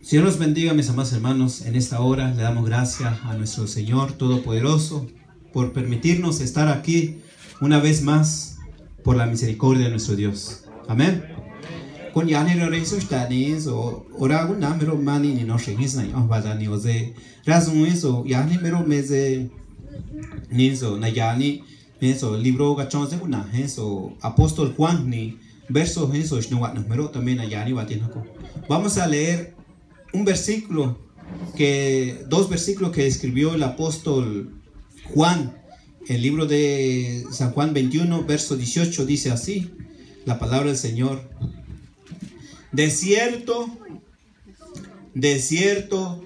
Señor nos bendiga, mis amados hermanos. En esta hora le damos gracias a nuestro Señor Todopoderoso por permitirnos estar aquí una vez más por la misericordia de nuestro Dios. Amén. Con yanero rezo stanis o orago namero mani ni no shingis na yo badani oze razun eso yani mero meze nizo na yani eso libro gachon se una eso apóstol Juan ni verso eso shnuat número también na yani batinako. Vamos a leer un versículo dos versículos que escribió el apóstol Juan. El libro de San Juan 21 verso 18 dice así la palabra del Señor: de cierto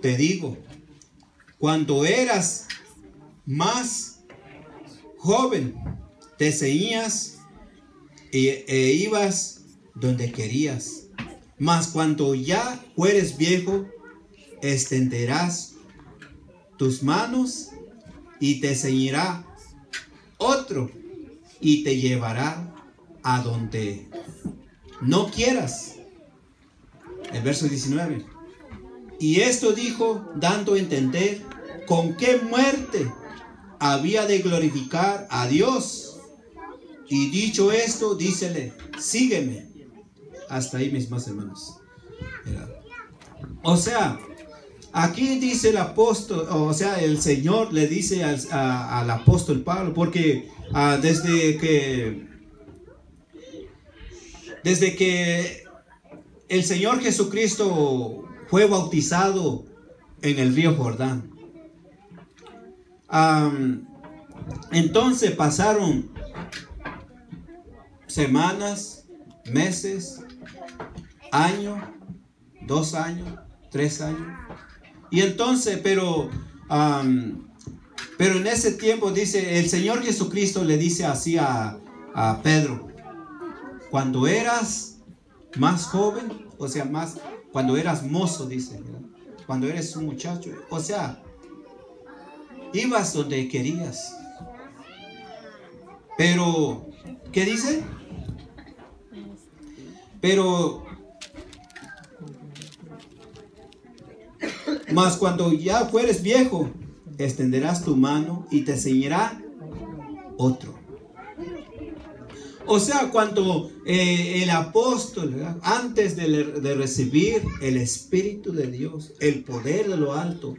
te digo, cuando eras más joven, te ceñías e ibas donde querías. Mas cuando ya fueres viejo, extenderás tus manos y te ceñirá otro y te llevará a donde no quieras. El verso 19. Y esto dijo, dando a entender con qué muerte había de glorificar a Dios. Y dicho esto, dícele, sígueme. Hasta ahí, mis más hermanos. O sea, aquí dice el apóstol, o sea, el Señor le dice al apóstol Pablo, porque desde que el Señor Jesucristo fue bautizado en el río Jordán, entonces pasaron semanas, meses, años, 2 años, 3 años. Y entonces, pero en ese tiempo dice, el Señor Jesucristo le dice así a Pedro: cuando eras más joven, o sea, cuando eras mozo, dice, ¿verdad? Cuando eres un muchacho, o sea, ibas donde querías. Pero, ¿qué dice? Pero, mas cuando ya fueres viejo, extenderás tu mano y te ceñirá otro. O sea, cuando el apóstol, ¿verdad?, antes de recibir el Espíritu de Dios, el poder de lo alto,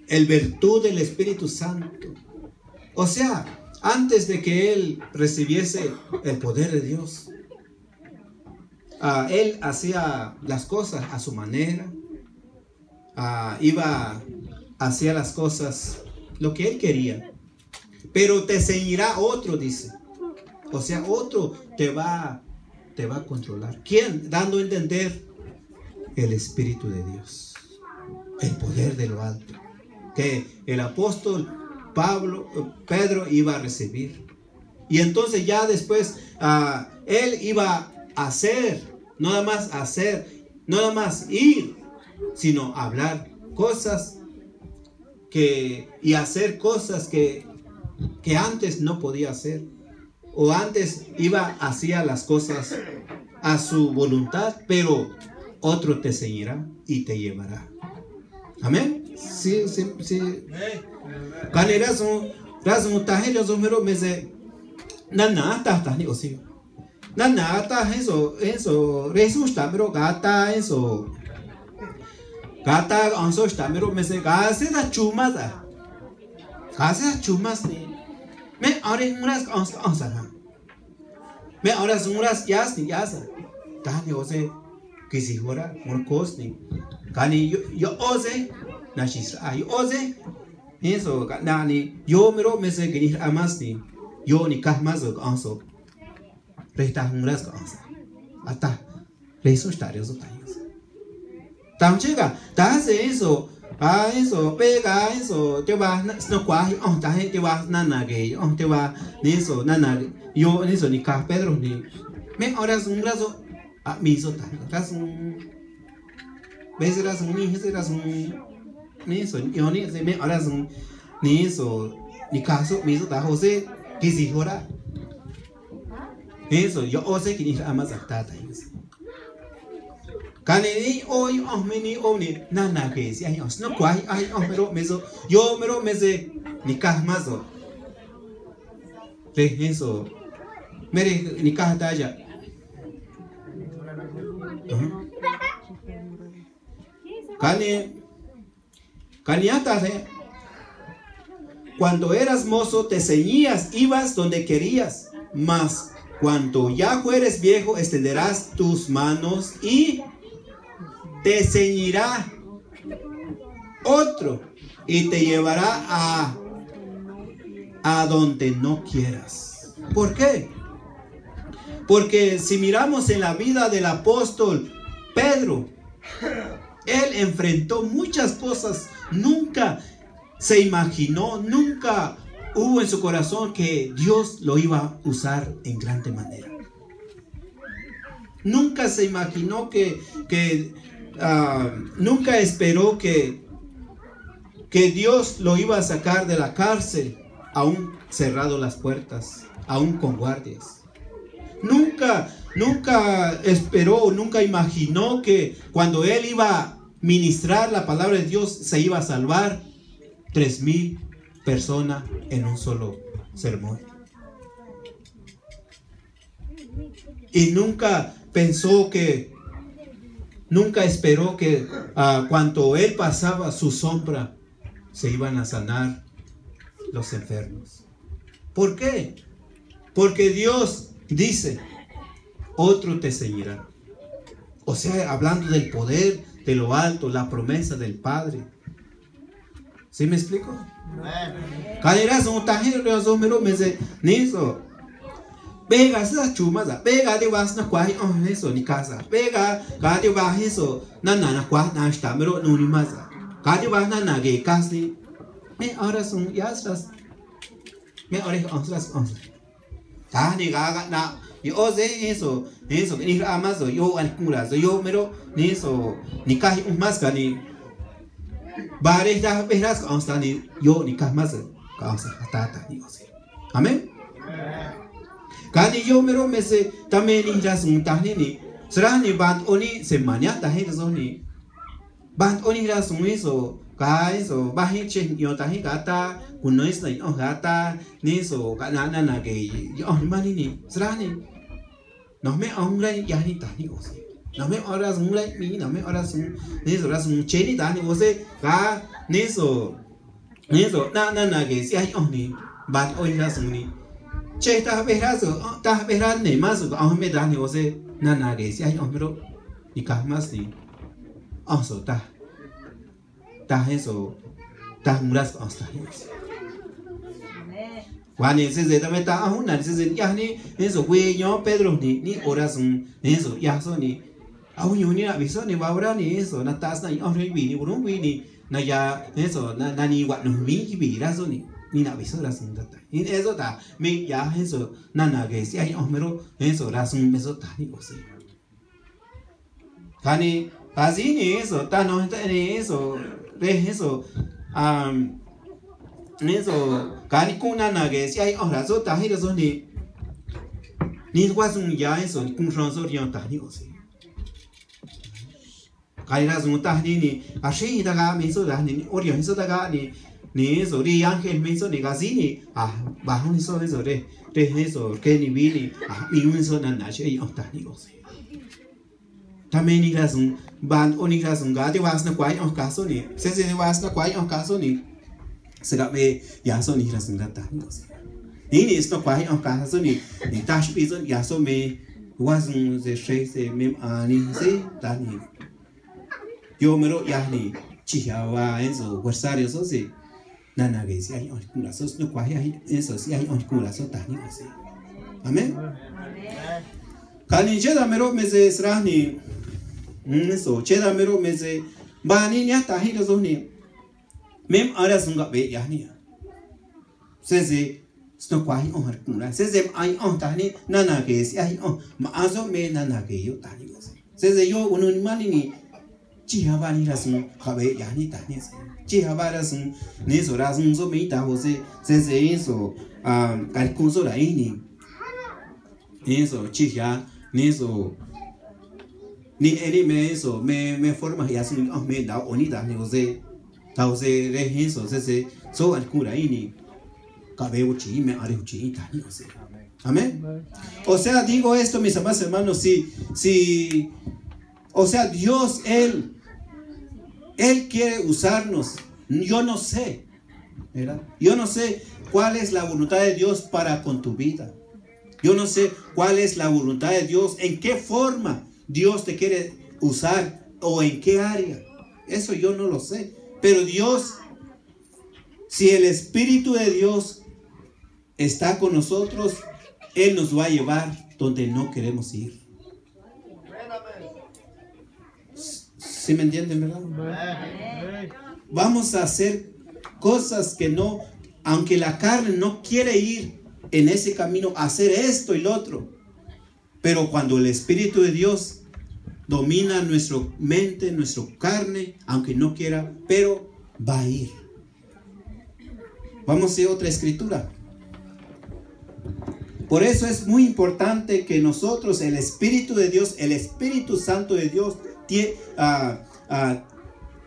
el virtud del Espíritu Santo, o sea, antes de que él recibiese el poder de Dios, él hacía las cosas a su manera, hacía las cosas lo que él quería. Pero te ceñirá otro, dice. O sea, otro te va a controlar. ¿Quién? Dando a entender el Espíritu de Dios, el poder de lo alto, que el apóstol Pedro iba a recibir. Y entonces ya después él iba a hacer, no nada más ir, sino hablar cosas y hacer cosas que antes no podía hacer. O antes hacía las cosas a su voluntad, pero otro te ceñirá y te llevará. Amén. Sí. Caneras un tajero somero mese nana ta ni osi. Nana ta eso resulta pero gata eso. Gata anso está mero mese gase da chumas ni. Me ahora unas ansana. Me ahora unas yasa. Tani ose que si fuera un cosni. Cani yo ose nashisra yo ose eso nani yo mero mese que ni amas ni yo ni kahmas anso. Resta unas ansa. Ata reso está eso taños. Tamchega hace eso. Eso, pega eso, te va, no cuaje, te va, nana gay, te va, ni eso, nana, yo, ni eso, ni ca, Pedro, ni, me ahora es un brazo, mi hizo tal, eras un, ves, eras un, ni eso, yo ni, me ahora es un, ni eso, ni caso, mi hizo tal, José, que si jora, eso, yo, José, que ni amas a tata, eso. Kani oi mini oni nana que si ay no kwai ay mero meso yo mero mese nikah mazo. Re eso. Mere nikah taya. Caniata, cuando eras mozo te ceñías, ibas donde querías, mas cuando ya fueres viejo extenderás tus manos y te ceñirá otro y te llevará a donde no quieras. ¿Por qué? Porque si miramos en la vida del apóstol Pedro, él enfrentó muchas cosas, nunca se imaginó, nunca hubo en su corazón que Dios lo iba a usar en grande manera. Nunca se imaginó nunca esperó que Dios lo iba a sacar de la cárcel, aún cerrado las puertas, aún con guardias. Nunca esperó, nunca imaginó que cuando él iba a ministrar la palabra de Dios se iba a salvar 3,000 personas en un solo sermón. Y nunca esperó que cuando él pasaba su sombra se iban a sanar los enfermos. ¿Por qué? Porque Dios dice, otro te ceñirá. O sea, hablando del poder de lo alto, la promesa del Padre. ¿Sí me explico? Pega esa chumaza, pega de vas na cuaje eso ni casa, pega de vas eso na cuaje na está pero no ni más, de vas na que casi me ahora son ya estás me ahora otras ni gaga na yo sé eso ni amas yo al cura yo pero ni eso ni caje un más ni bare ya verás hasta ni yo ni cas más causa hasta ni o sea amén. Kani yo mero mese también iras un tahni será ni band oni semana tahi eso ni band oni iras un eso eso bahin chen yo tahi kata kunois na yo kata ni eso kana na que yo ni mani ni será ni no me hombre ya ni tahni o sea no me horas un like mi no me horas un ni eso horas un cheni tahni o sea ka ni eso na que si hay oni band oni iras un ni che ta verás ne más o me da ni o sea na que si hay hombre y cas más ni so ta eso ta muras hasta cuando se también ta una se ya ni eso güey yo Pedro ni horas eso ya son ni aún ni aviso ni va ni eso na tas na hombre vi ni uno vi ni na ya eso na ni what no vi razo ni aviso razón data y eso ta me ya eso na que si hay hombre eso razón eso ta ni o sea cani así ni eso ta no ni eso de eso eso cani kuna na que si hay hombre eso ta y eso ni razón ya eso ni con razón ya ta ni o sea cani razón ta ni así daga me eso da ni orio eso daga ni eso de ángel me hizo ni casi ni bajo ni eso de eso que ni vi ni mi un eso na che y otra ni cosa también ni razón van o ni razón gati vas na cuál o caso ni se vas na cuál o caso ni será ve ya son ni razón gata ni cosa ni esto cuál o caso ni tash piso ya son me was un se me ni se tani yo me lo ya ni chihuahua eso versario eso sí nana que si hay una sos no cuaje hay eso si hay una sos tani así amén cani cheda mero mese srani eso cheda mero mese bani nya tahi lo ni mem ara sunga be ya ni se no cuaje una se hay tani nana que si hay ma aso me nana que yo tani se yo uno ni mani ni chihuahua ni razón cabe ya ni tani chihuahua razón ni eso razón so me ta jose se eso al curso ahí ni eso chihuahua ni eso ni me eso me forma ya sin me da onida ni ose re eso se so al cura ni cabello chi me are chi ta ni ose. Amén. O sea, digo esto, mis amados hermanos, o sea, Dios, Él quiere usarnos. Yo no sé, ¿verdad? Yo no sé cuál es la voluntad de Dios para con tu vida. Yo no sé cuál es la voluntad de Dios, en qué forma Dios te quiere usar o en qué área. Eso yo no lo sé. Pero Dios, si el Espíritu de Dios está con nosotros, Él nos va a llevar donde no queremos ir. ¿Sí me entienden, verdad? Vamos a hacer cosas que no, aunque la carne no quiere ir en ese camino, hacer esto y lo otro. Pero cuando el Espíritu de Dios domina nuestra mente, nuestra carne, aunque no quiera, pero va a ir. Vamos a ir a otra escritura. Por eso es muy importante que nosotros, el Espíritu de Dios, el Espíritu Santo de Dios,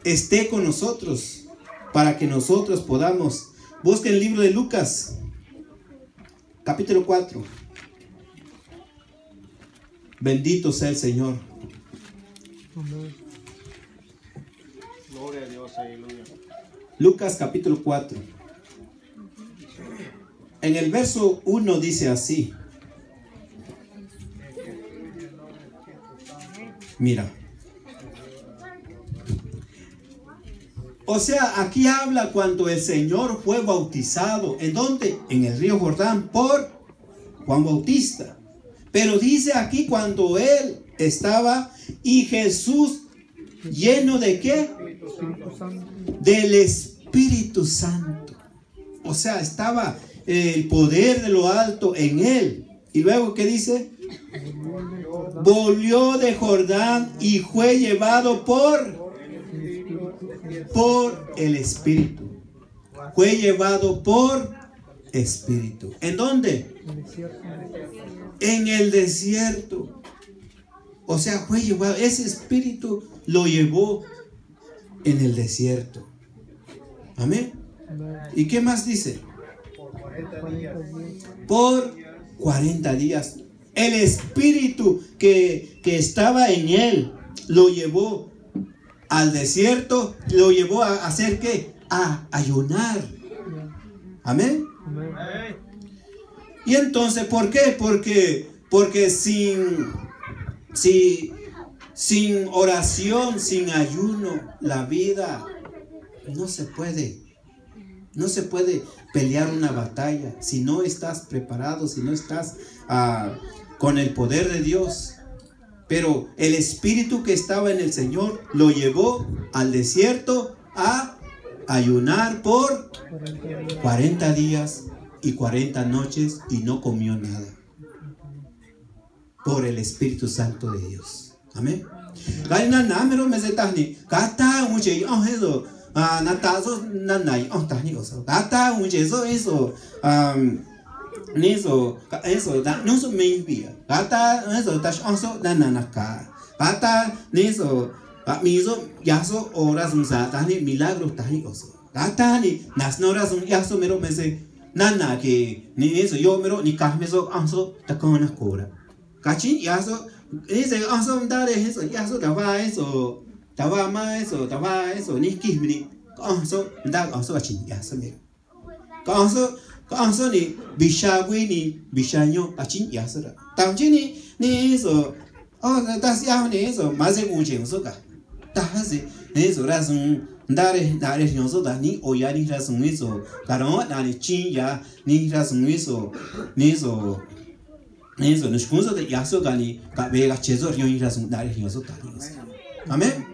esté con nosotros para que nosotros podamos. Busquen el libro de Lucas, capítulo 4. Bendito sea el Señor. Gloria a Dios, aleluya. Lucas capítulo 4. En el verso 1 dice así. Mira. O sea, aquí habla cuando el Señor fue bautizado. ¿En dónde? En el río Jordán por Juan Bautista. Pero dice aquí cuando Él estaba y Jesús lleno de ¿qué? Del Espíritu Santo. O sea, estaba el poder de lo alto en Él. Y luego, ¿qué dice? Volvió de Jordán y fue llevado por el Espíritu. Fue llevado por Espíritu. ¿En dónde? En el desierto. O sea, fue llevado. Ese Espíritu lo llevó en el desierto. Amén. ¿Y qué más dice? Por 40 días. El Espíritu que estaba en él lo llevó al desierto, lo llevó a hacer ¿qué? A ayunar. Amén. Y entonces, ¿por qué? Porque sin oración, sin ayuno, la vida no se puede. No se puede pelear una batalla si no estás preparado, si no estás con el poder de Dios. Pero el Espíritu que estaba en el Señor lo llevó al desierto a ayunar por 40 días y 40 noches y no comió nada. Por el Espíritu Santo de Dios. Amén. Natazo nanay tani oso gata eso niso eso da no so maybe gata eso tash oso nananaka gata niso miso yaso horas unsa tani milagro tani oso gata ni nasnoras un yaso mero mese nana que ni eso yo mero ni kahmeso oso takona kora kachin yaso ese oso ndare eso yaso dava eso Tawa eso, ni kismini. Kanso, ndak kanso achin ya samir. Kanso ni bishagui ni bishanyo achin ya sara. Tamji ni eso. Tas ya ni eso, maze ujen soka. Tahaze ni eso razun ndare nyonso da ni oya ni razun eso. Karon na ni chin ya ni razun eso. Ni eso nishkunso de yaso gani kabega chezo ryo ni razun ndare nyonso ta ni. Amen.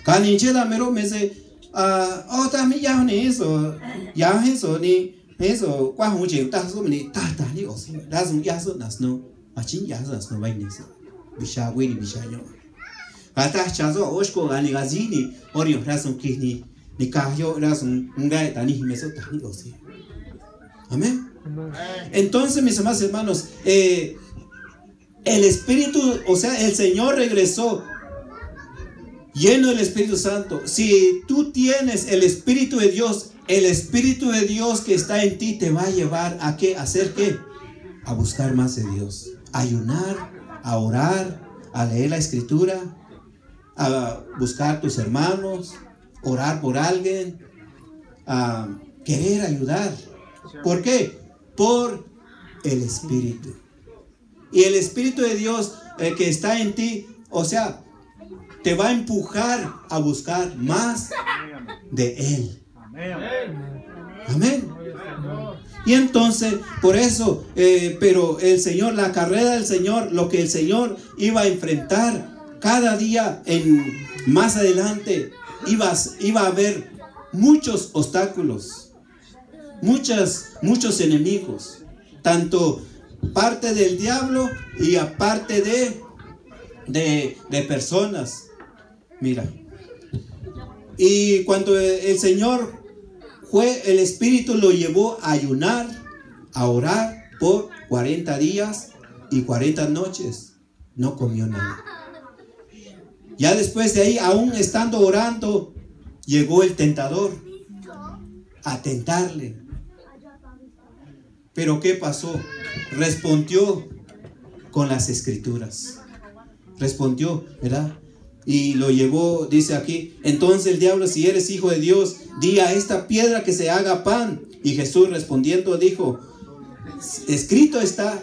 Kaninchela mero mese también ya eso ni eso qua muche ta so ni ta ni oso razun ya so nasno achin ya so nasno vai ni bisha weni bisha yo ata chazo oshko gani gazini orio razun kini ni kahyo razun ngai tani meso tani oso. Amén. Entonces, mis amados hermanos, el Espíritu, o sea, el Señor regresó lleno del Espíritu Santo. Si tú tienes el Espíritu de Dios, el Espíritu de Dios que está en ti te va a llevar a ¿qué? ¿A hacer qué? A buscar más de Dios, a ayunar, a orar, a leer la Escritura, a buscar a tus hermanos, orar por alguien, a querer ayudar. ¿Por qué? Por el Espíritu. Y el Espíritu de Dios que está en ti, o sea, te va a empujar a buscar más de Él. Amén. Y entonces, por eso, pero el Señor, la carrera del Señor, lo que el Señor iba a enfrentar cada día más adelante, iba a haber muchos obstáculos, muchos enemigos, tanto parte del diablo y aparte de personas. Mira, y cuando el Señor el Espíritu lo llevó a ayunar, a orar por 40 días y 40 noches, no comió nada. Ya después de ahí, aún estando orando, llegó el tentador a tentarle. Pero ¿qué pasó? Respondió con las Escrituras. Respondió, ¿verdad? Y lo llevó, dice aquí, entonces el diablo, si eres hijo de Dios, di a esta piedra que se haga pan. Y Jesús respondiendo dijo, escrito está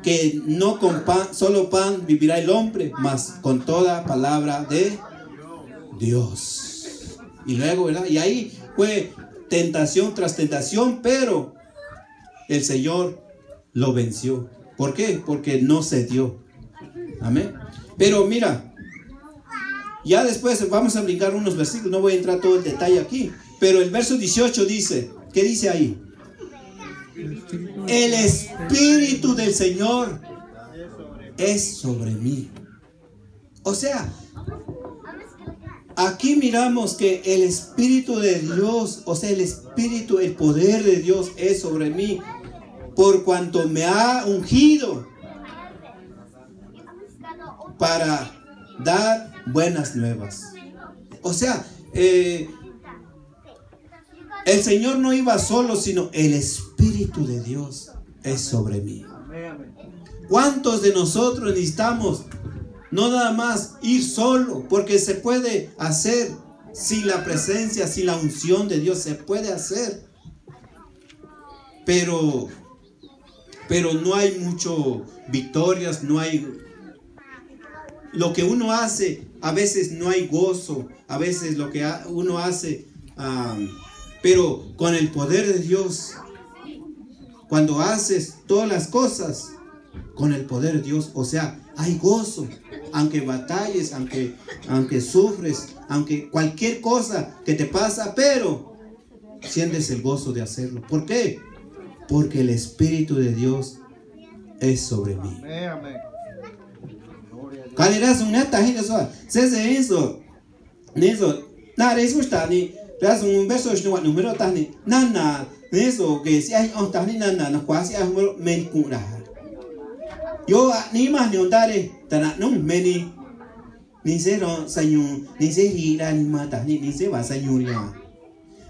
que no con pan, solo pan vivirá el hombre, mas con toda palabra de Dios. Y luego, ¿verdad? Y ahí fue tentación tras tentación, pero el Señor lo venció. ¿Por qué? Porque no cedió. Amén. Pero mira, ya después vamos a brincar unos versículos, no voy a entrar todo el detalle aquí, pero el verso 18 dice, ¿qué dice ahí? El Espíritu del Señor es sobre mí. O sea, aquí miramos que el Espíritu de Dios, o sea, el Espíritu, el poder de Dios es sobre mí, por cuanto me ha ungido para dar buenas nuevas. O sea, el Señor no iba solo, sino el Espíritu de Dios es sobre mí. ¿Cuántos de nosotros necesitamos no nada más ir solo? Porque se puede hacer sin la presencia, sin la unción de Dios, se puede hacer. Pero no hay mucho victorias, no hay. Lo que uno hace, a veces no hay gozo, a veces lo que uno hace, pero con el poder de Dios, cuando haces todas las cosas con el poder de Dios, o sea, hay gozo, aunque batalles, aunque sufres, aunque cualquier cosa que te pasa, pero sientes el gozo de hacerlo. ¿Por qué? Porque el Espíritu de Dios es sobre mí. Amén. Kali rasung neta hina so sese inso niso na resu stani rasung verso shnuat numero tani nana niso que si hay on tani nana na kwasi ahmo men kura yo ni ma ni ondare tana nung meni ni se ro sanyu ni se hira ni mata ni se va sanyu ya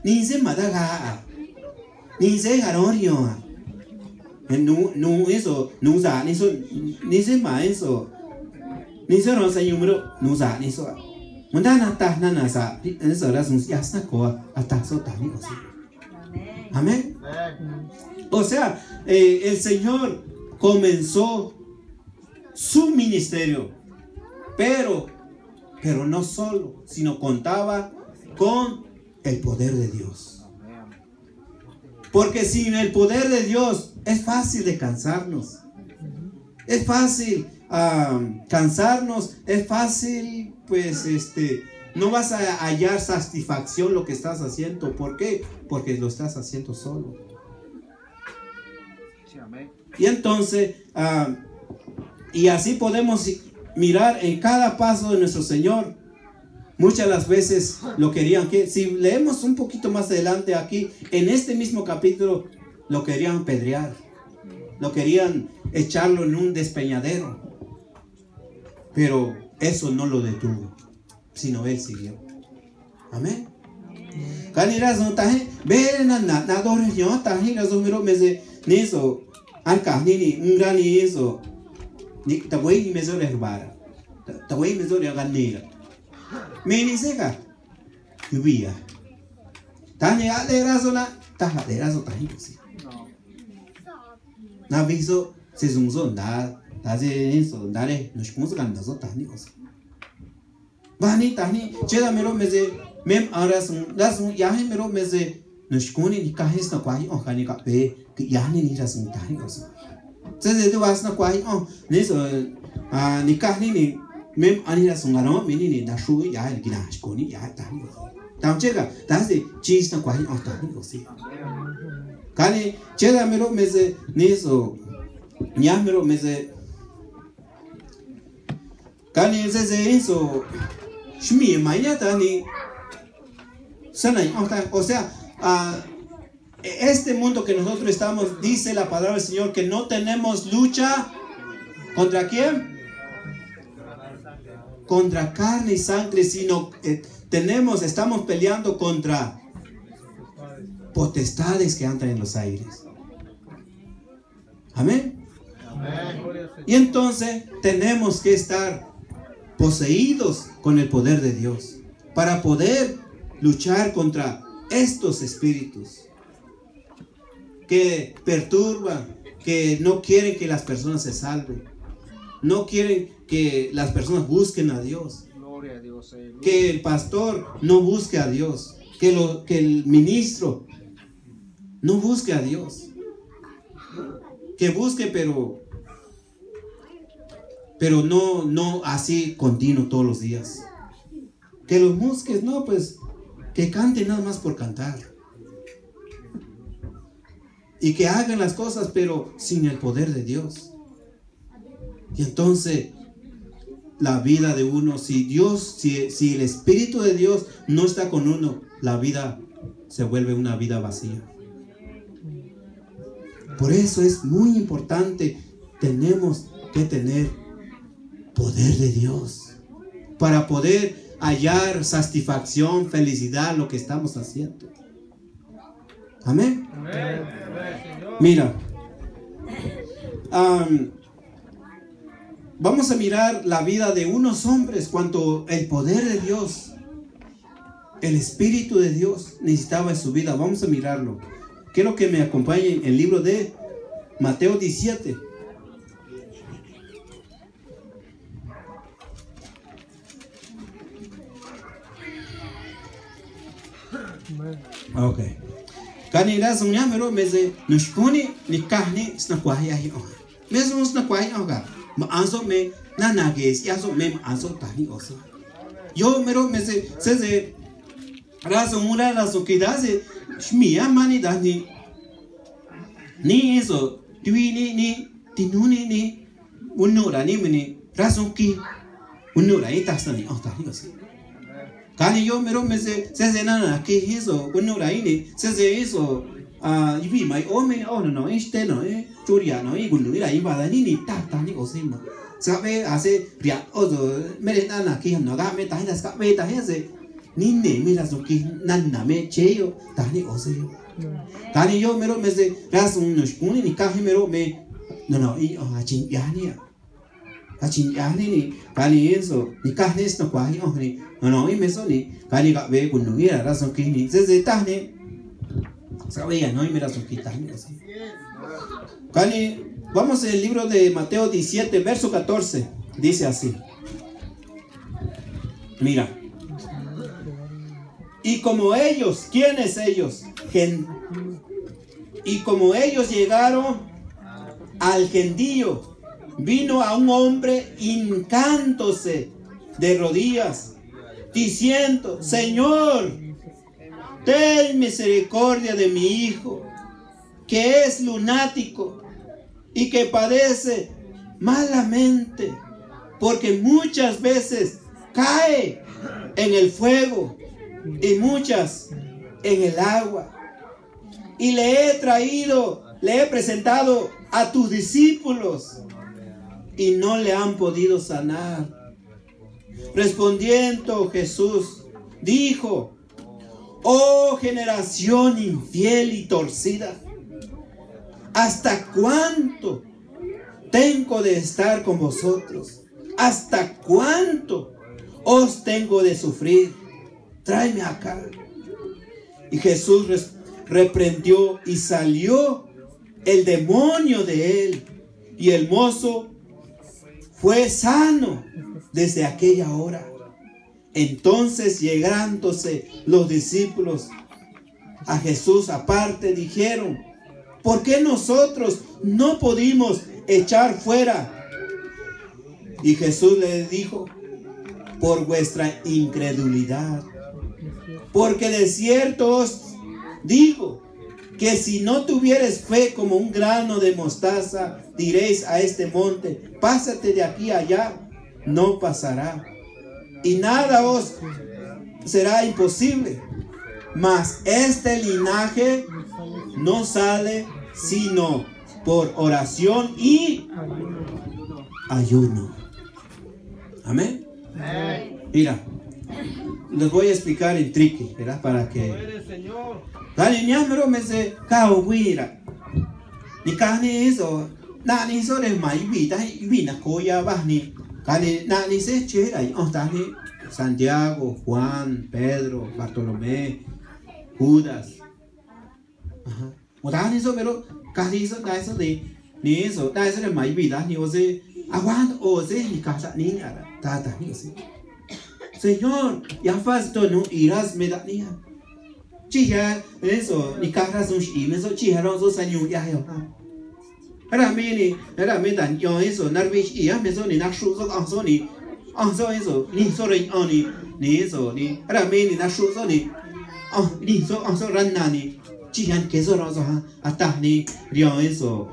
ni se mata ga ni se garorio nu eso nu za ni se ma eso ni se ron sanyu mero nu za ni so mundana ta nana sa eso rasung yasna ko hasta so tani o amén. O sea, el Señor comenzó su ministerio, pero no solo, sino contaba con el poder de Dios. Porque sin el poder de Dios es fácil de cansarnos. Es fácil cansarnos, es fácil, pues, no vas a hallar satisfacción lo que estás haciendo. ¿Por qué? Porque lo estás haciendo solo. Y entonces, y así podemos mirar en cada paso de nuestro Señor. Muchas las veces lo querían que, si leemos un poquito más adelante aquí, en este mismo capítulo, lo querían apedrear, lo querían echarlo en un despeñadero. Pero eso no lo detuvo, sino él siguió. Amén. Kanira son taje, ver na dores yo taje la son miro mese niso arca ni ngani eso ni tawei ni meso le bara tawei meso le ganira me ni seca lluvia taje de razona taja de razona taje sí na viso se zunzo da se eso dale nos como se ganda so taje osa bani taje cheda miro mese mem arasun yahe mero meze nushkuni ni kahis na kwahi on kani ka pe yahni ni rasun tahi osa se de was na kwahi on ne so ni kahni ni mem ani rasun ngaro mini ni nashu yahe gina shkoni yahe tahi tam chega dase cheese na kwahi on tahi osi kani cheda mero meze ne so nya mero meze kani se so shmi maya tani o sea, este mundo que nosotros estamos, dice la palabra del Señor, que no tenemos lucha ¿contra quién? Contra carne y sangre, sino estamos peleando contra potestades que andan en los aires. Amén. Y entonces tenemos que estar poseídos con el poder de Dios para poder luchar contra estos espíritus que perturban, que no quieren que las personas se salven, no quieren que las personas busquen a Dios, que el pastor no busque a Dios, que el ministro no busque a Dios, que busque pero no así continuo todos los días, que los busques, no, pues que canten nada más por cantar. Y que hagan las cosas, pero sin el poder de Dios. Y entonces, la vida de uno, si el Espíritu de Dios no está con uno, la vida se vuelve una vida vacía. Por eso es muy importante, tenemos que tener poder de Dios para poder hallar satisfacción, felicidad, lo que estamos haciendo. Amén. Mira, vamos a mirar la vida de unos hombres cuando el poder de Dios, el Espíritu de Dios necesitaba en su vida. Vamos a mirarlo. Quiero que me acompañen en el libro de Mateo 17. Ok. Kanira sunya mero meze nushkuni nikahni snakwahi ahi oha. Mesmo snakwahi oha. Ma anso me nanages yaso me anso tahi osa. Yo mero meze seze raso mura raso kidase shmiya mani dani. Ni eso tuini ni tinuni ni unura ni mini raso ki unura itasani otahi osa. Kani yo mero mese sese nana que eso uno la ini sese eso ibi mai ome no este no churia no y gulu ira iba ni ta ni osima sabe hace ria ozo mere nana que no ga me ta las ka me ta ese ni ne mira so que nana me cheyo ta ni osima kani yo mero mese ras unos uni ni ka mero me no y chin ya ni Achin yani ni kani eso ni kahne no kwahi ohni no y meso ni kani ga ve kunu ira razón que ni se tahne sabe ya no y mira son quitani así kani vamos al libro de Mateo 17 verso 14 dice así. Mira, y como ellos, ¿quiénes ellos? Y como ellos llegaron al gendillo, vino a un hombre hincándose de rodillas, diciendo: Señor, ten misericordia de mi hijo, que es lunático y que padece malamente, porque muchas veces cae en el fuego y muchas en el agua. Y le he presentado a tus discípulos y no le han podido sanar. Respondiendo Jesús, dijo: oh generación infiel y torcida, ¿hasta cuánto tengo de estar con vosotros? ¿Hasta cuánto os tengo de sufrir? Tráeme acá. Y Jesús reprendió y salió el demonio de él, y el mozo fue sano desde aquella hora. Entonces, llegándose los discípulos a Jesús aparte, dijeron: ¿por qué nosotros no pudimos echar fuera? Y Jesús les dijo: por vuestra incredulidad. Porque de cierto os digo que si no tuvieres fe como un grano de mostaza, diréis a este monte: pásate de aquí a allá, no pasará, y nada os será imposible. Mas este linaje no sale sino por oración y ayuno. Amén. Mira, les voy a explicar en triqui, ¿verdad? Para que Dani ñamro me se cao huira. Ni cani eso, nani so de mai vina coya bahni. Cani nani se chera y Dani Santiago, Juan, Pedro, Bartolomé, Judas. Ajá. O Dani so pero casi eso da eso de ni eso, da eso de mai vida ni o se aguant o se ni casa ni nada. Tata ni así. Señor, ya fasto no irás me da ni. Chiha eso ni casa son y me so chiha no so sanyu ya yo. Era me dan yo eso narvish y ya me so ni nakshu so ni so eso ni so re ni eso ni era me ni nakshu so ni ni so ranna ni chihan que so so hasta ni rio eso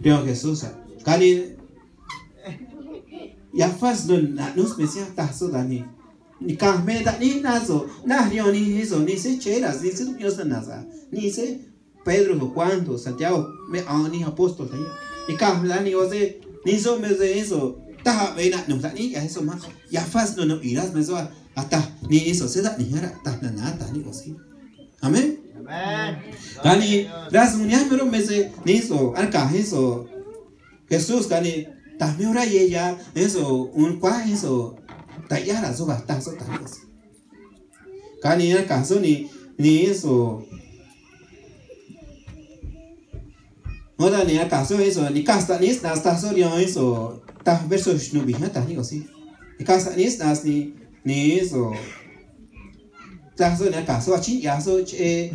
rio Jesús cali ya fas no nos me sea tazo dani ni me da ni nazo na rio ni eso ni se cheras ni se Dios nasa ni se Pedro Juan Santiago me ni apóstol ni me da ni o se ni so me de eso ta vena no da ni eso más ya fas no irás me so hasta ni eso se da ni era ta nada ni o sí. Amén. Amén. Dani ras munya pero me se ni eso arca eso Jesús cani también ahora ella eso un cuá eso tayara so basta so tan eso cani en el caso ni eso no da ni el caso eso ni casta ni está sorio eso ta versos no bija ta ni así ni casta ni estas ni eso ta so en el caso chin ya so che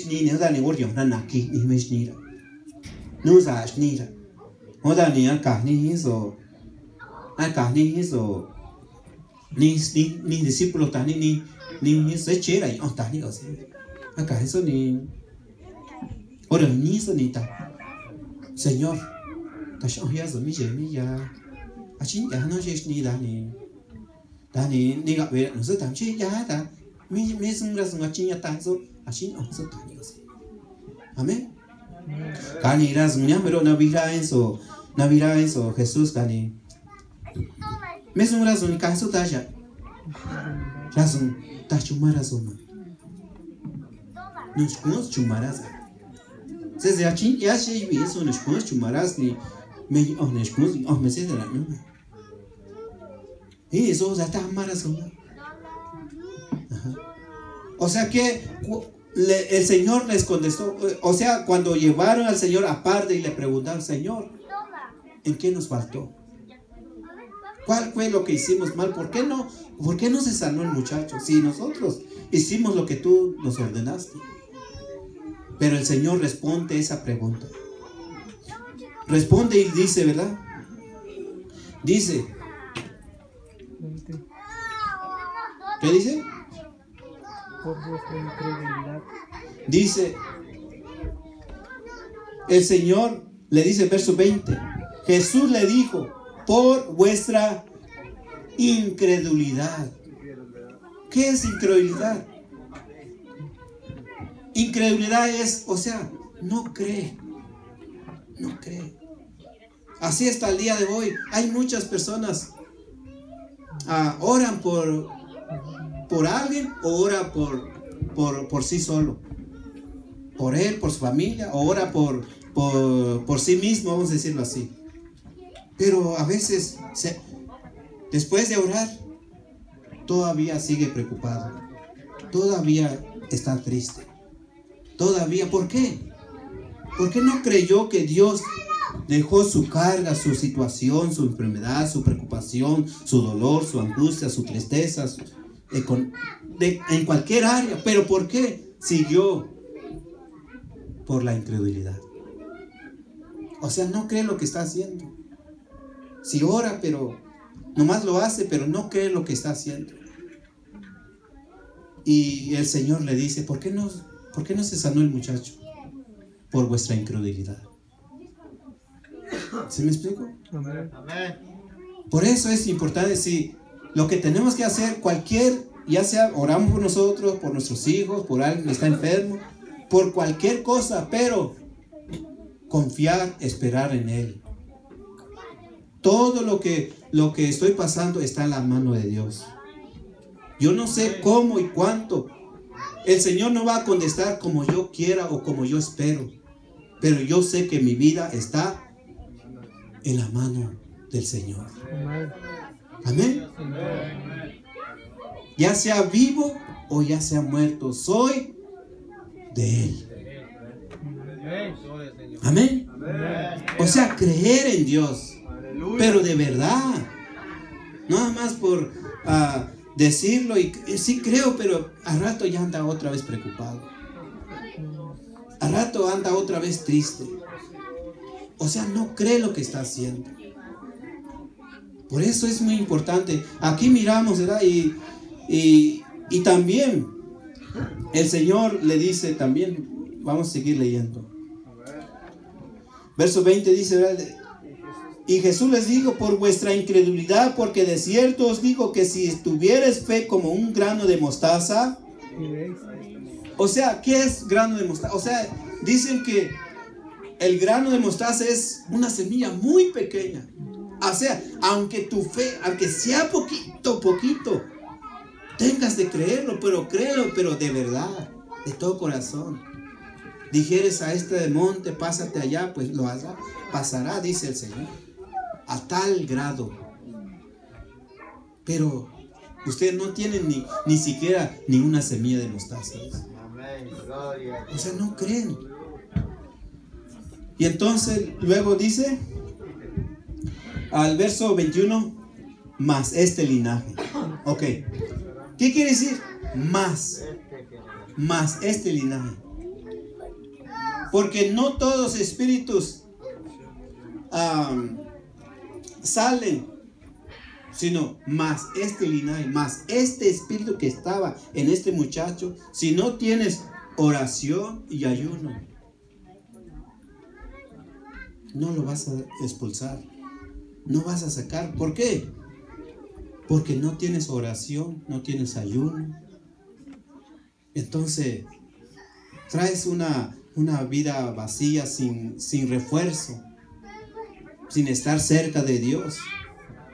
ni da ni wordio na naki ni mes ni no sa ni o da ni acá ni eso ni discípulos tan ni se chera y tan ni así acá eso ni ora ni eso ni ta Señor ta shon ya zo mi ya achin ya no je ni da ni ga ve no se tam chi ya ta mi sung ra sung achin ya ta so achin so ta ni así. Amén. Cani ras munya pero na vira eso Jesús cani me son razón caso taya razón ta chumara soma nos conos chumaras se ya chin ya se vi eso nos conos chumaras ni me nos conos me se de la no y eso ya está mara soma. O sea que el Señor les contestó, o sea, cuando llevaron al Señor aparte y le preguntaron: Señor, ¿en qué nos faltó? ¿Cuál fue lo que hicimos mal? ¿Por qué no se sanó el muchacho? Si nosotros hicimos lo que tú nos ordenaste. Pero el Señor responde esa pregunta. Responde y dice, ¿verdad? Dice. ¿Qué dice? Por vuestra incredulidad. Dice, el Señor le dice, verso 20, Jesús le dijo: por vuestra incredulidad. ¿Qué es incredulidad? Incredulidad es, o sea, no cree. Así hasta el día de hoy hay muchas personas oran por alguien o ora por sí solo. Por él, por su familia, o ora por sí mismo, vamos a decirlo así. Pero a veces, después de orar, todavía sigue preocupado. Todavía está triste. Todavía, ¿por qué? Porque no creyó que Dios dejó su carga, su situación, su enfermedad, su preocupación, su dolor, su angustia, su tristeza, en cualquier área. ¿Pero por qué siguió? Por la incredulidad. O sea, no cree lo que está haciendo. Si ora, pero nomás lo hace, pero no cree lo que está haciendo. Y el Señor le dice, ¿por qué no se sanó el muchacho? Por vuestra incredulidad. ¿Sí me explico? Amén. Por eso es importante, si lo que tenemos que hacer, ya sea oramos por nosotros, por nuestros hijos, por alguien que está enfermo, por cualquier cosa, pero confiar, esperar en Él. Todo lo que estoy pasando está en la mano de Dios. Yo no sé cómo y cuánto. El Señor no va a contestar como yo quiera o como yo espero. Pero yo sé que mi vida está en la mano del Señor. Amén. Ya sea vivo o ya sea muerto, soy de Él. Amén. O sea, creer en Dios, pero de verdad, nada más por decirlo y sí creo, pero al rato ya anda otra vez preocupado, al rato anda otra vez triste. O sea, no cree lo que está haciendo. Por eso es muy importante. Aquí miramos, ¿verdad? Y también el Señor le dice también, vamos a seguir leyendo. Verso 20 dice, ¿verdad? Y Jesús les dijo, por vuestra incredulidad, porque de cierto os digo que si tuvieres fe como un grano de mostaza. O sea, ¿qué es grano de mostaza? O sea, dicen que el grano de mostaza es una semilla muy pequeña. O sea, aunque tu fe, aunque sea poquito, tengas de creerlo, pero créelo, pero de verdad, de todo corazón. Dijeres a este monte, pásate allá, pues lo hará, pasará, dice el Señor, a tal grado. Pero usted no tiene ni siquiera ni una semilla de mostaza. O sea, no creen. Y entonces luego dice al verso 21, más este linaje. Ok, ¿qué quiere decir? Más este linaje. Porque no todos los espíritus salen, sino más este linaje, más este espíritu que estaba en este muchacho. Si no tienes oración y ayuno, no lo vas a expulsar, no vas a sacar. ¿Por qué? Porque no tienes oración, no tienes ayuno. Entonces traes una vida vacía, sin refuerzo, sin estar cerca de Dios.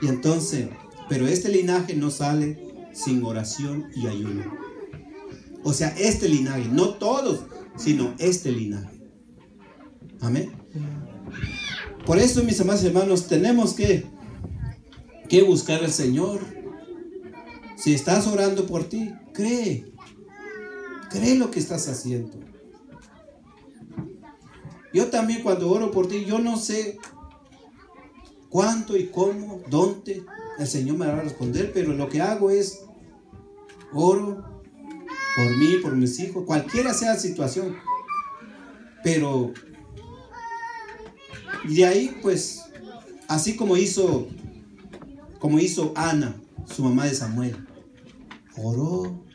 Y entonces, pero este linaje no sale sin oración y ayuno. O sea, este linaje, no todos, sino este linaje. Amén. Por eso, mis amados hermanos, tenemos que buscar al Señor. Si estás orando por ti, cree lo que estás haciendo. Yo también, cuando oro por ti, yo no sé cuánto y cómo, dónde el Señor me va a responder, pero lo que hago es oro por mí, por mis hijos, cualquiera sea la situación. Pero de ahí, pues, así como hizo Ana, su mamá de Samuel, oró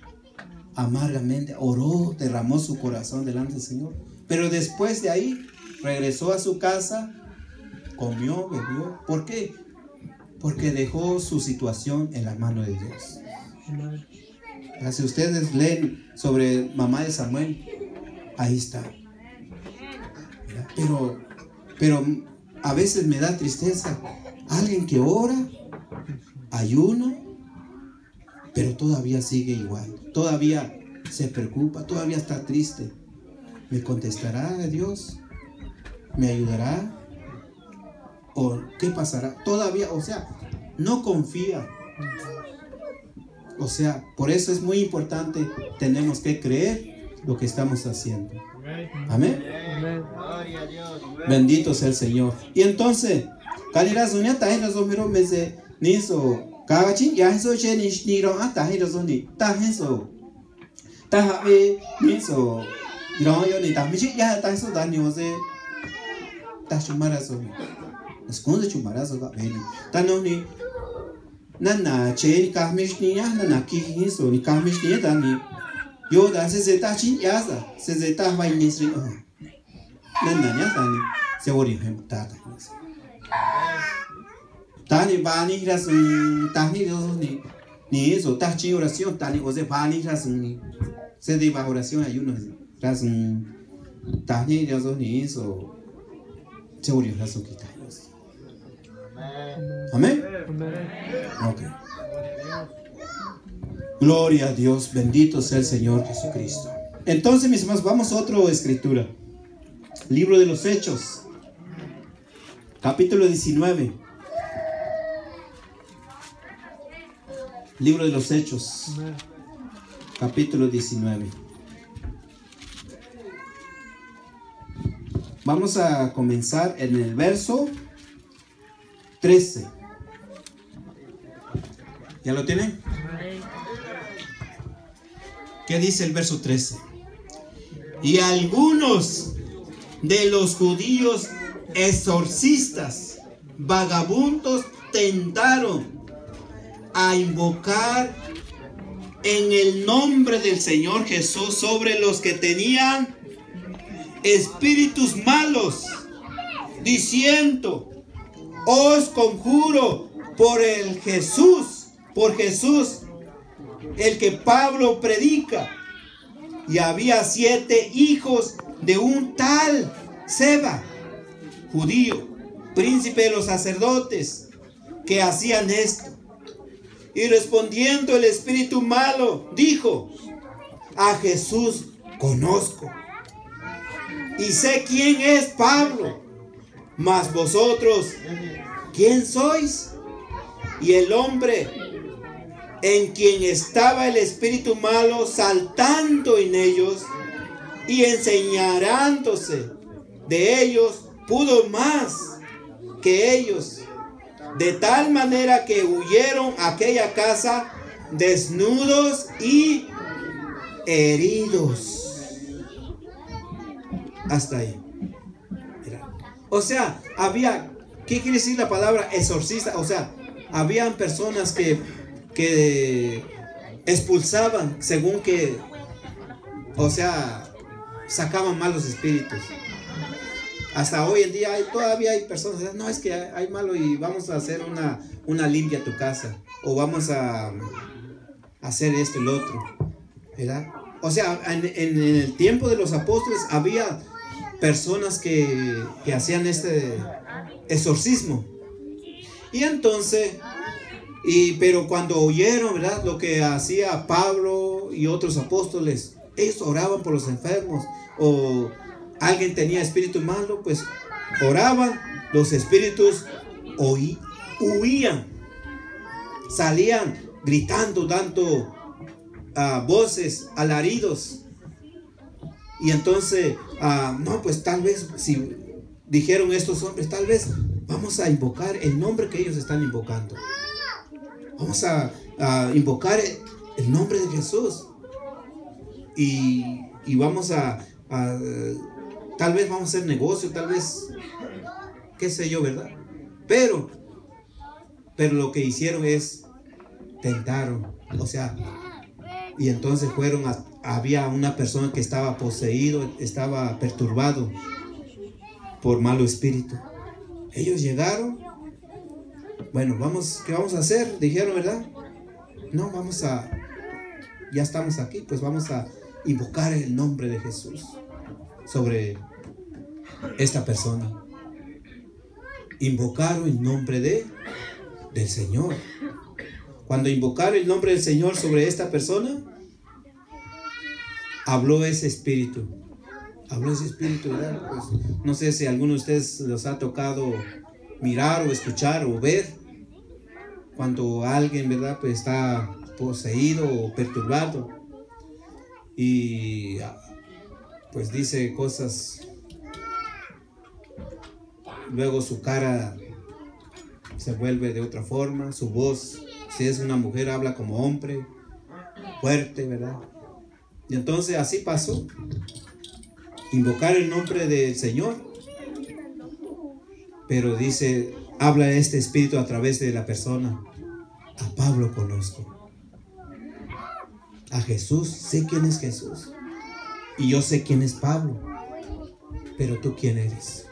amargamente, oró, derramó su corazón delante del Señor. Pero después de ahí regresó a su casa, comió, bebió. ¿Por qué? Porque dejó su situación en la mano de Dios. Si ustedes leen sobre mamá de Samuel, ahí está. Pero a veces me da tristeza. Alguien que ora, ayuna, pero todavía sigue igual, todavía se preocupa, todavía está triste. ¿Me contestará Dios? ¿Me ayudará? ¿O qué pasará? Todavía, o sea, no confía. O sea, por eso es muy importante, tenemos que creer lo que estamos haciendo. Amén. Bendito sea el Señor. Y entonces, calidad taje miro mese niso cagachin ya eso che ni ro taje ni taje taje niso ro yo ni taje ya taje so daño se tachumarazo es cuando chumarazo va bene tano ni nana che ni kahmish ni ya nana ki niso ni kahmish ni dani yo da se tachin ya se ta vai nisri nana ya dani se ori hem tata Tani bani rasun tani ni eso tachi oración tani o se bani rasun se de oración ayuno rasun tani rasun ni eso se ori rasun kita. Amén. Okay. Gloria a Dios, bendito sea el Señor Jesucristo. Entonces, mis hermanos, vamos a otra escritura. Libro de los Hechos, capítulo 19. Libro de los Hechos, capítulo 19. Vamos a comenzar en el verso 13. ¿Ya lo tienen? ¿Qué dice el verso 13? Y algunos de los judíos exorcistas, vagabundos, tentaron a invocar en el nombre del Señor Jesús sobre los que tenían espíritus malos, diciendo: os conjuro por Jesús, el que Pablo predica. Y había 7 hijos de un tal Seba, judío, príncipe de los sacerdotes, que hacían esto. Y respondiendo el espíritu malo, dijo: a Jesús conozco, y sé quién es Pablo, mas vosotros, ¿quién sois? Y el hombre en quien estaba el espíritu malo, saltando en ellos y enseñándose de ellos, pudo más que ellos, de tal manera que huyeron a aquella casa desnudos y heridos. Hasta ahí. Mira. O sea, había, ¿qué quiere decir la palabra exorcista? O sea, habían personas que expulsaban según que, o sea, sacaban malos espíritus. Hasta hoy en día todavía hay personas, no, es que hay malo y vamos a hacer una limpia a tu casa, o vamos a hacer esto y lo otro, ¿verdad? O sea, en el tiempo de los apóstoles había personas que hacían este exorcismo. Y entonces, pero cuando oyeron, ¿verdad?, lo que hacía Pablo y otros apóstoles, ellos oraban por los enfermos, o alguien tenía espíritu malo, pues oraban, los espíritus huían, salían gritando, dando voces, alaridos. Y entonces, no, pues tal vez, si dijeron estos hombres, tal vez vamos a invocar el nombre que ellos están invocando. Vamos a invocar el nombre de Jesús. Y vamos a tal vez vamos a hacer negocio, tal vez, qué sé yo, ¿verdad? Pero lo que hicieron es, tentaron, o sea, y entonces fueron había una persona que estaba poseído, estaba perturbado por malo espíritu. Ellos llegaron, bueno, ¿qué vamos a hacer? Dijeron, ¿verdad? No, ya estamos aquí, pues vamos a invocar el nombre de Jesús sobre esta persona. Invocaron el nombre del Señor. cuando invocaron el nombre del Señor sobre esta persona, habló ese espíritu. Habló ese espíritu, ¿verdad? Pues, no sé si a alguno de ustedes los ha tocado mirar o escuchar o ver cuando alguien, ¿verdad? Pues está poseído o perturbado y pues dice cosas, luego su cara se vuelve de otra forma, su voz, si es una mujer, habla como hombre, fuerte, ¿verdad? Y entonces así pasó. Invocar el nombre del Señor, pero dice, habla este espíritu a través de la persona. A Pablo conozco, a Jesús, sé quién es Jesús, y yo sé quién es Pablo, pero tú quién eres.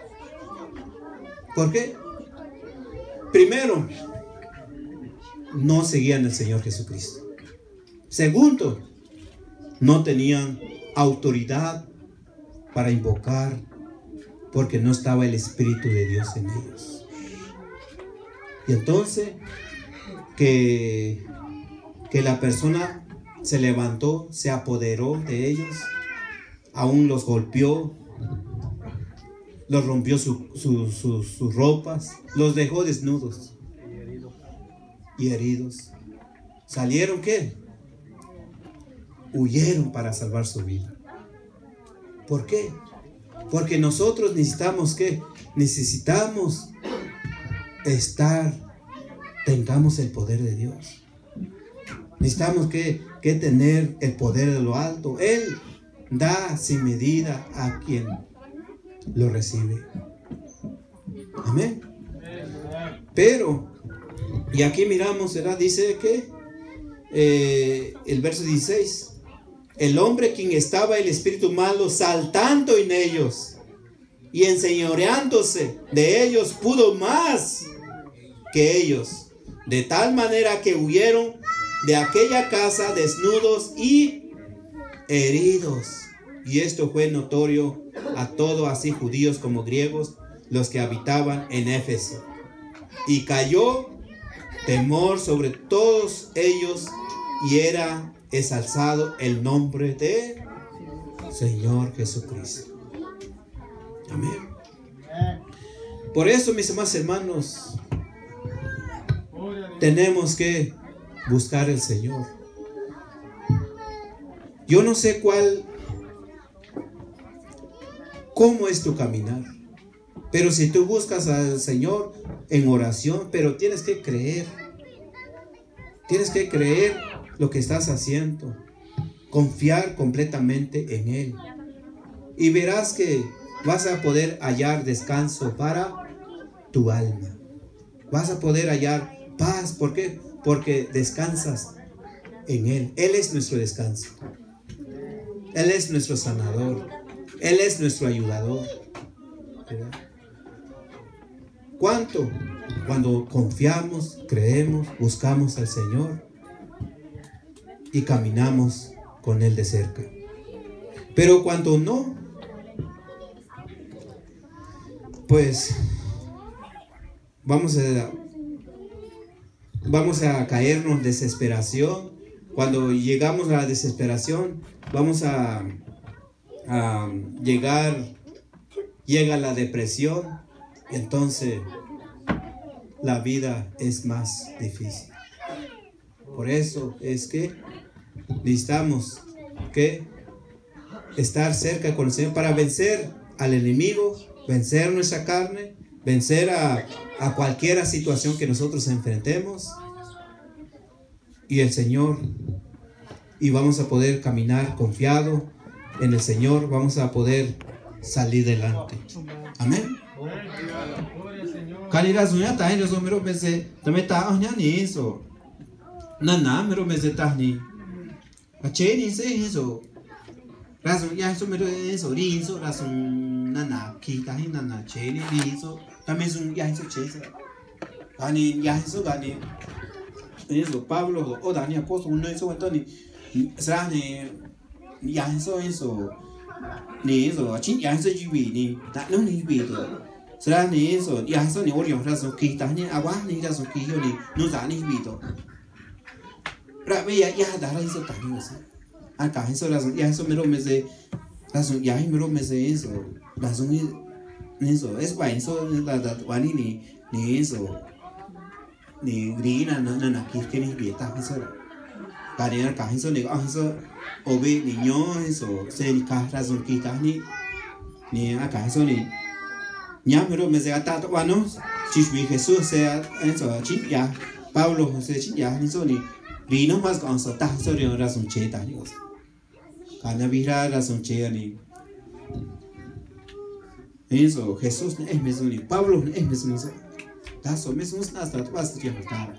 ¿Por qué? Primero, no seguían al Señor Jesucristo. Segundo, no tenían autoridad para invocar, porque no estaba el Espíritu de Dios en ellos. Y entonces que la persona se levantó, se apoderó de ellos, aún los golpeó, los rompió sus ropas, los dejó desnudos y heridos. ¿Salieron qué? Huyeron para salvar su vida. ¿Por qué? Porque nosotros necesitamos ¿qué? Necesitamos tengamos el poder de Dios. Necesitamos que tener el poder de lo alto. Él da sin medida a quien lo recibe. Amén. Pero, y aquí miramos, ¿verdad? Dice que el verso 16. El hombre quien estaba el espíritu malo saltando en ellos y enseñoreándose de ellos pudo más que ellos, de tal manera que huyeron de aquella casa desnudos y heridos. Y esto fue notorio a todos, así judíos como griegos, los que habitaban en Éfeso. Y cayó temor sobre todos ellos y era exalzado el nombre de Señor Jesucristo. Amén. Por eso, mis amados hermanos, tenemos que buscar al Señor. Yo no sé cómo es tu caminar, pero si tú buscas al Señor en oración, pero tienes que creer lo que estás haciendo, confiar completamente en Él, y verás que vas a poder hallar descanso para tu alma. Vas a poder hallar paz. ¿Por qué? Porque descansas en Él. Él es nuestro descanso. Él es nuestro sanador. Él es nuestro ayudador. ¿Verdad? ¿Cuánto? Cuando confiamos, creemos, buscamos al Señor y caminamos con Él de cerca. Pero cuando no, pues vamos a caernos en desesperación. Cuando llegamos a la desesperación, vamos a llega la depresión, y entonces la vida es más difícil. Por eso es que necesitamos que estar cerca con el Señor para vencer al enemigo, vencer nuestra carne, vencer a cualquier situación que nosotros enfrentemos, y el Señor, y vamos a poder caminar confiado en el Señor, vamos a poder salir adelante. Amén. Calidad suya también eso mero pensé, también está ni eso. Nana mero pensé ni. Ache ni eso. Razón ya eso mero eso rizo, razón nana kita y nana che ni rizo, también son ya eso che. Gani ya eso gani. Eso Pablo o Dani apóstol uno eso entonces será ni ya eso ni eso achin ya eso jibi ni ta no ni jibi to será ni eso ya eso ni orion razón kita ni agua ni razón que yo ni no da ni jibi to Rabe ya dará eso también así. Acá eso razón ya eso mero me se razón ya mero me se eso razón eso es para eso la wani ni eso ni grina na que ni vieta eso para acá eso ni eso obe niño eso se ni ca razón quita ni acá eso ni ya mero me se ata bueno si Jesús sea eso ya Pablo se ya ni eso ni Rino más con eso ta eso ni razón cheta ni cosa Kana vira razón cheta ni eso Jesús es mesmo ni Pablo es mesmo ni taso mesmo hasta vas que faltar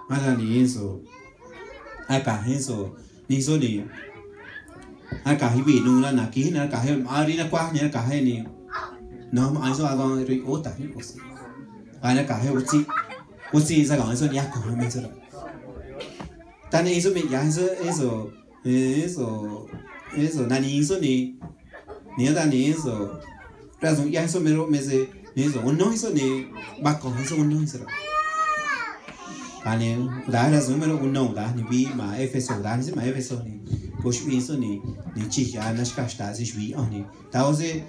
más ni eso acá eso ni eso ni acá hibi nunca na aquí na acá hay marina cuá ni acá hay ni no hay eso hago ri otra ni cosa acá hay uchi esa con eso ya con eso tan eso me ya eso nani eso ni eso razón ya eso me se eso uno eso ni va con eso uno eso Kane da razón mero uno da ni vi ma efeso da ni ma efeso ni push vi eso ni chicha nas casta se vi oni ta ose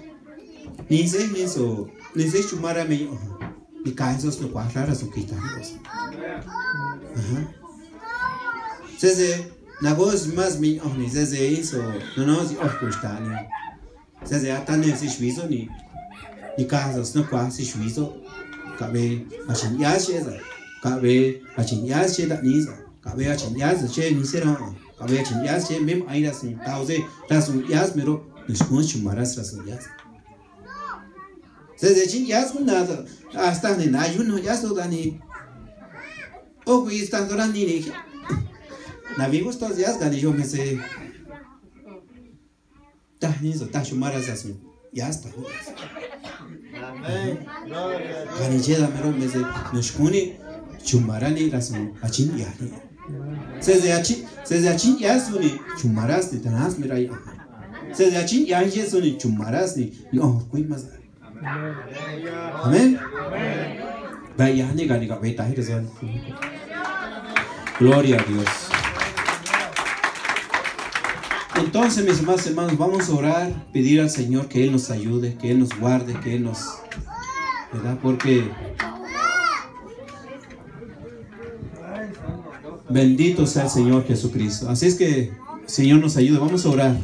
ni se chumara me ni cae eso no cuadra razón quita se Nagos más mi oni se eso no si oscusta ni se hasta ni se suizo ni casos no qua se suizo cabe machin ya cheza cabe machin ya cheza ni sa cabe machin ya che ni se no cabe machin ya che mem ai da sin tause da sun ya mero niscun chumaras da sun ya se chin ya sun nada hasta ni na yuno ya so da ni o qui sta dorani ni na vimos todos días gani yo me sé ta ni so ta chumaras da sun ya está gani cheda mero me sé niscuni chumarani da sun achin ya ni se achin ya suni chumaras ni tanas mera ya se achin ya suni chumaras ni yo kui mas amén vaya ni gani ka beta hi rezon gloria a Dios. Entonces, mis amados hermanos, vamos a orar, pedir al Señor que Él nos ayude, que Él nos guarde, que Él nos, ¿verdad? Porque bendito sea el Señor Jesucristo. Así es que el Señor nos ayude. Vamos a orar.